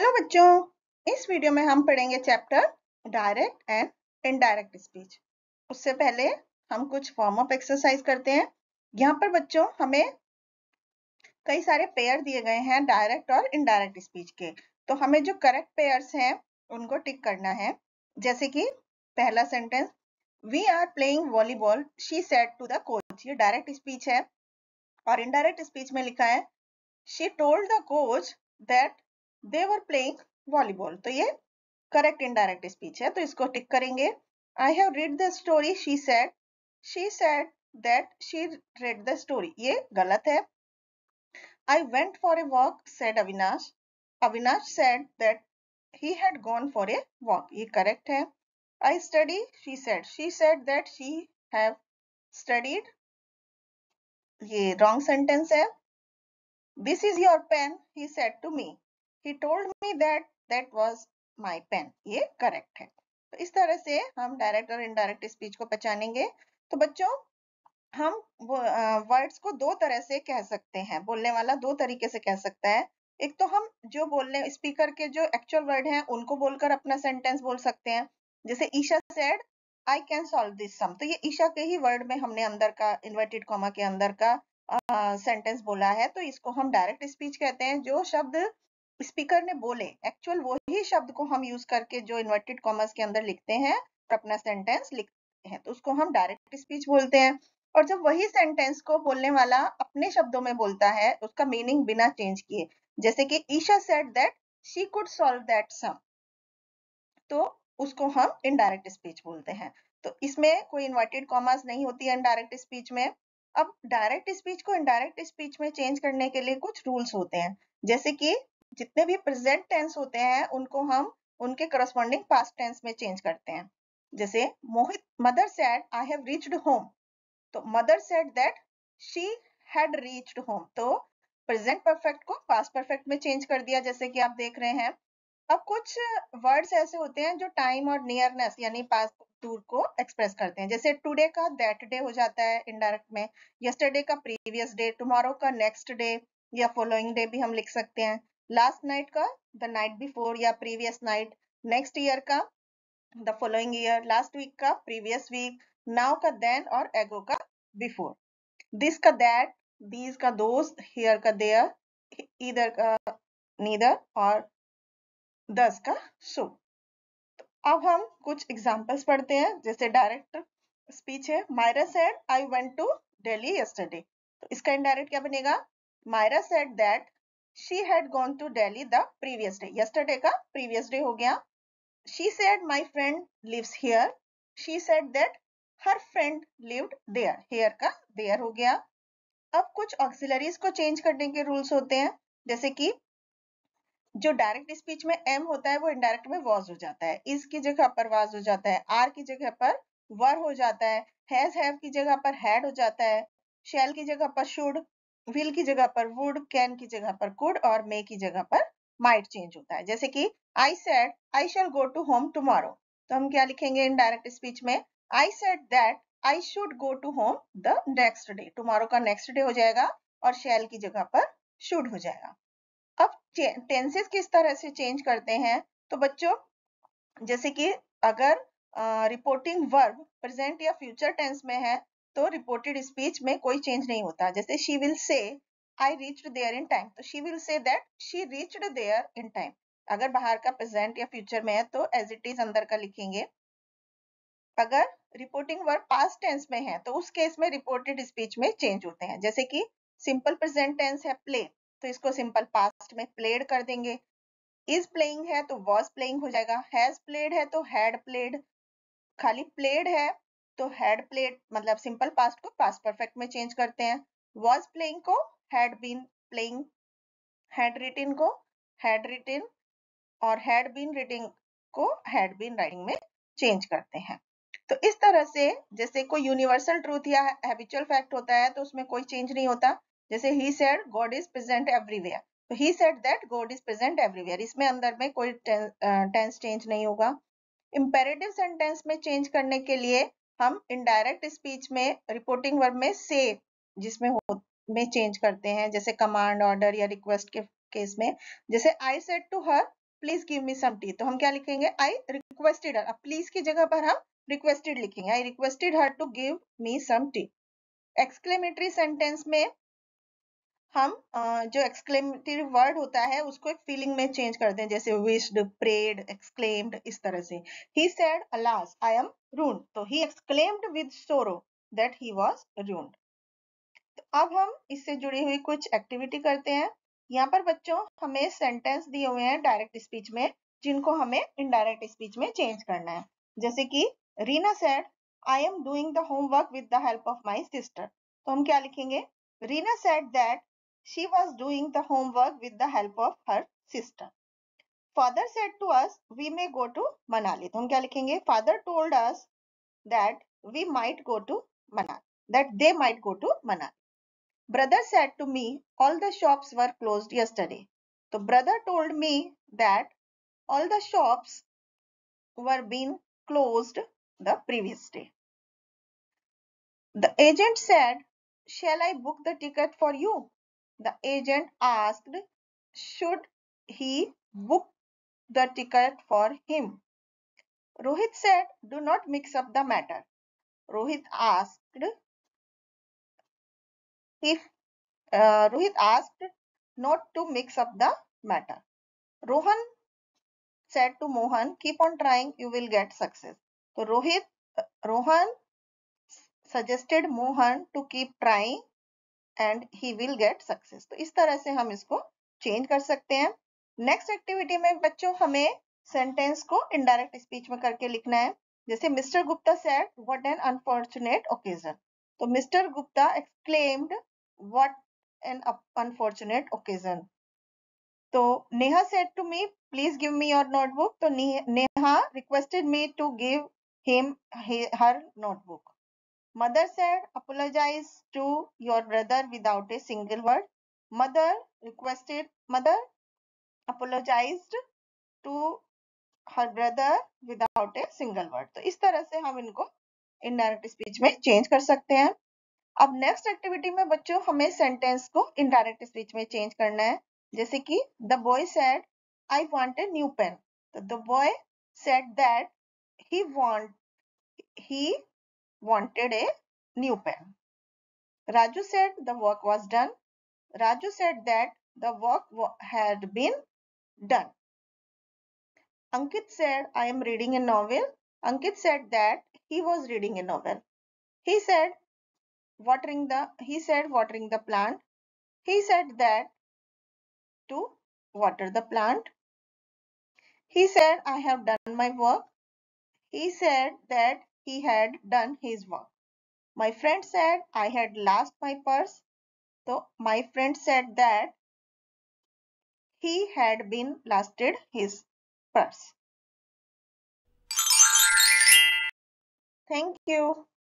Hello बच्चों, इस video में हम पढ़ेंगे chapter direct and indirect speech. उससे पहले हम कुछ वार्म अप एक्सरसाइज करते हैं। यहाँ पर बच्चों हमें कई सारे पेयर दिए गए हैं डायरेक्ट और इनडायरेक्ट स्पीच के, तो हमें जो करेक्ट पेयर्स हैं उनको टिक करना है। जैसे कि पहला sentence, we are playing volleyball she said to the coach, ये डायरेक्ट स्पीच है। और इनडायरेक्ट स्पीच में लिखा है she told the coach that they were playing volleyball, तो ये करेक्ट इनडायरेक्ट स्पीच है, तो इसको टिक करेंगे। I have read the story she said that she read the story, ये गलत है। I went for a walk said Avinash said that he had gone for a walk, ये करेक्ट है। I study she said that she have studied, ये wrong sentence है। This is your pen, he said to me. He told me that that was my pen. ये correct है। तो इस तरह से हम डायरेक्ट और इनडायरेक्ट स्पीच को पहचानेंगे। तो बच्चों हम वर्ड्स को दो तरह से कह सकते हैं, बोलने वाला दो तरीके से कह सकता है। एक तो हम जो बोलने स्पीकर के जो एक्चुअल वर्ड हैं उनको बोलकर अपना सेंटेंस बोल सकते हैं। जैसे Isha said I can solve this sum, तो ये ईशा के ही वर्ड में हमने अंदर का इन्वर्टेड कॉमा के अंदर का सेंटेंस बोला है, तो इसको हम डायरेक्ट स्पीच कहते हैं। जो शब्द स्पीकर ने बोले एक्चुअल वही शब्द को हम यूज करके जो इन्वर्टेड कॉमर्स के अंदर लिखते हैं और अपना सेंटेंस लिखते हैं, तो उसको हम डायरेक्ट स्पीच बोलते हैं। और जब वही सेंटेंस को बोलने वाला अपने शब्दों में बोलता है, उसका मीनिंग बिना चेंज किए, जैसे कि Isha said that she could solve that sum, तो उसको हम इनडायरेक्ट स्पीच बोलते हैं। तो इसमें कोई इन्वर्टेड कॉमास नहीं होती है इनडायरेक्ट स्पीच में। अब डायरेक्ट स्पीच को इनडायरेक्ट स्पीच में चेंज करने के लिए कुछ रूल्स होते हैं। जैसे कि जितने भी प्रेजेंट टेंस होते हैं उनको हम उनके करस्पॉन्डिंग पास्ट टेंस में चेंज करते हैं। जैसे Mohit mother said I have reached home, तो mother said that she had reached home, तो प्रेजेंट परफेक्ट को पास्ट परफेक्ट में चेंज कर दिया, जैसे कि आप देख रहे हैं। अब कुछ वर्ड्स ऐसे होते हैं जो टाइम और नियरनेस यानी पास दूर को एक्सप्रेस करते हैं। जैसे टुडे का दैट डे हो जाता है इनडायरेक्ट में, यस्टरडे का प्रीवियस डे, टुमारो का नेक्स्ट डे या फॉलोइंग डे भी हम लिख सकते हैं। लास्ट नाइट का द नाइट बिफोर या प्रीवियस नाइट, नेक्स्ट ईयर का the following year, last week का प्रीवियस वीक, नाउ का देन और एगो का बिफोर, दिस का दैट, दीज का दोज, हियर का देयर, ईदर का नीदर और दस का सो। अब हम कुछ एग्जांपल्स पढ़ते हैं। जैसे डायरेक्ट स्पीच है, Myra said I went to Delhi yesterday, तो इसका इनडायरेक्ट क्या बनेगा? Myra said that she had gone to Delhi the previous day, yesterday का प्रीवियस डे हो गया। She said my friend lives here, she said that her friend lived there, here का there हो गया। अब कुछ ऑक्सिलरीज को चेंज करने के रूल्स होते हैं। जैसे कि जो डायरेक्ट स्पीच में एम होता है वो इनडायरेक्ट में वॉज हो जाता है, इज की जगह पर वाज हो जाता है, आर की जगह पर वर हो जाता है, हैज हैव की जगह पर हैड हो जाता है, शैल की जगह पर शुड, विल की जगह पर वुड, कैन की जगह पर कुड और मे की जगह पर माइट चेंज होता है। जैसे कि I said I shall go to home tomorrow, तो हम क्या लिखेंगे इनडायरेक्ट स्पीच में? I said that I should go to home the next day, tomorrow का नेक्स्ट डे हो जाएगा और शैल की जगह पर शुड हो जाएगा। अब टेंसेस किस तरह से चेंज करते हैं? तो बच्चों जैसे कि अगर रिपोर्टिंग वर्ब प्रेजेंट या फ्यूचर टेंस में है तो रिपोर्टेड स्पीच में कोई चेंज नहीं होता। जैसे she will say I reached there in time, तो she will say that she reached there in time. अगर बाहर का प्रेजेंट या फ्यूचर में है तो एज इट इज अंदर का लिखेंगे। अगर रिपोर्टिंग वर्ब पास्ट टेंस में है तो उस केस में रिपोर्टेड स्पीच में चेंज होते हैं। जैसे कि सिंपल प्रेजेंट टेंस है प्ले, तो इसको सिंपल पास्ट में प्लेड कर देंगे। इज प्लेइंग है तो वॉज प्लेइंग हो जाएगा। हैज प्लेड है तो हैड प्लेड। खाली प्लेड है तो हैड प्लेड, मतलब सिंपल पास्ट को पास्ट परफेक्ट में चेंज करते हैं। वॉज प्लेइंग को had been playing, had written को हैड रिटन और हैड बीन रीडिंग को हैड बीन राइटिंग में चेंज करते हैं। तो इस तरह से जैसे कोई यूनिवर्सल ट्रूथ या हैबिचुअल फैक्ट होता है तो उसमें कोई चेंज नहीं होता। जैसे he said God is present everywhere, तो he said that God is present everywhere, इसमें अंदर में कोई टेंस चेंज नहीं होगा। इंपेरेटिव सेंटेंस में चेंज करने के लिए हम इनडायरेक्ट स्पीच में रिपोर्टिंग वर्ब में से जिसमें हो में चेंज करते हैं। जैसे कमांड, ऑर्डर या रिक्वेस्ट के केस में, जैसे I said to her please give me some tea. तो हम क्या लिखेंगे, आई रिक्वेस्टेड हर। अब प्लीज की जगह पर हम रिक्वेस्टेड लिखेंगे, I requested her to give me some tea. Exclamatory sentence में हम जो एक्सक्लेमेटरी वर्ड होता है उसको एक फीलिंग में चेंज करते हैं, जैसे विश्ड, प्रेड, एक्सक्लेम्ड, इस तरह से। He said alas I am ruined, तो he exclaimed with sorrow that he was ruined. तो अब हम इससे जुड़ी हुई कुछ एक्टिविटी करते हैं। यहाँ पर बच्चों हमें सेंटेंस दिए हुए हैं डायरेक्ट स्पीच में, जिनको हमें इनडायरेक्ट स्पीच में चेंज करना है। जैसे कि Reena said I am doing the homework with the help of my sister. तो हम क्या लिखेंगे, Reena said that she was doing the homework with the help of her sister. Father said to us, we may go to Manali. तो हम क्या लिखेंगे, father told us that we might go to Manali, that they might go to Manali. Brother said to me, all the shops were closed yesterday. तो brother told me that all the shops were being closed the previous day. The agent said, shall I book the ticket for you? The agent asked, should he book the ticket for him? Rohit said, do not mix up the matter. Rohit asked if Rohit asked not to mix up the matter. Rohan said to Mohan, keep on trying, you will get success. So Rohan suggested Mohan to keep trying and he will get success. तो इस तरह से हम इसको change कर सकते हैं। Next activity में बच्चों हमें सेंटेंस को इनडायरेक्ट स्पीच में करके लिखना है। जैसे Mr Gupta said what an unfortunate occasion. तो Mr Gupta exclaimed what an unfortunate occasion. तो Neha said to me please give me your notebook. तो Neha requested me to give him her notebook. Mother said, apologize to your brother without a single word. Mother apologized to her brother without a single word. तो इस तरह से हम इनको indirect speech में change कर सकते हैं। अब नेक्स्ट एक्टिविटी में बच्चों हमें सेंटेंस को इनडायरेक्ट स्पीच में चेंज करना है। जैसे कि the boy said I want a new pen. तो the boy said that he wanted a new pen. Raju said the work was done. Raju said that the work had been done. Ankit said, I am reading a novel. Ankit said that he was reading a novel. He said watering the plant. He said that to water the plant. He said, I have done my work. He said that he had done his work. My friend said I had lost my purse. So my friend said that he had been lasted his purse. Thank you.